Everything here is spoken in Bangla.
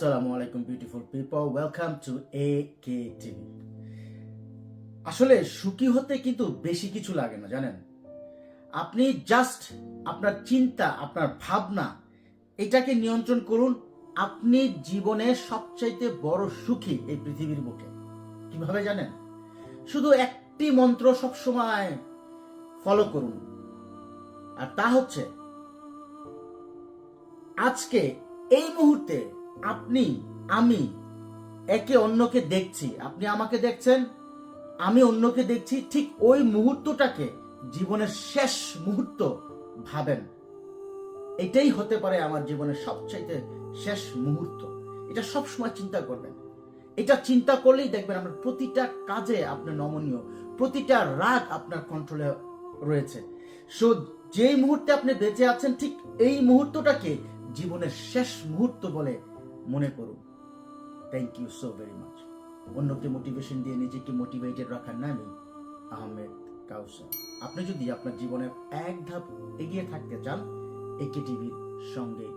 আসসালামু আলাইকুম beautiful people, welcome to AK TV. আসলে সুখী হতে কিন্তু বেশি কিছু লাগে না, জানেন। আপনি জাস্ট আপনার চিন্তা, আপনার ভাবনা এটাকে নিয়ন্ত্রণ করুন। আপনি জীবনের সবচাইতে বড় সুখী এই পৃথিবীর বুকে। কিভাবে জানেন? শুধু একটি মন্ত্র সবসময় ফলো করুন, আর তা হচ্ছে আজকে এই মুহূর্তে আপনি, আমি একে অন্যকে দেখছি, আপনি আমাকে দেখছেন, আমি অন্যকে দেখছি, ঠিক ওই মুহূর্তটাকে জীবনের শেষ মুহূর্ত ভাবেন। এটাই হতে পারে আমার জীবনের সবচাইতে শেষ মুহূর্ত। এটা সবসময় চিন্তা করবেন। এটা চিন্তা করলেই দেখবেন আপনার প্রতিটা কাজে আপনার নমনীয়, প্রতিটা রাগ আপনার কন্ট্রোলে রয়েছে। সো যেই মুহূর্তে আপনি বেঁচে আছেন, ঠিক এই মুহূর্তটাকে জীবনের শেষ মুহূর্ত বলে মনে করুন। Thank you so very much. অন্যকে মোটিভেশন দিয়ে নিজেকে মোটিভেটেড রাখার নামই আহমেদ কাউসার। আপনি যদি আপনার জীবনের এক ধাপ এগিয়ে থাকতে চান, AK টিভির সঙ্গেই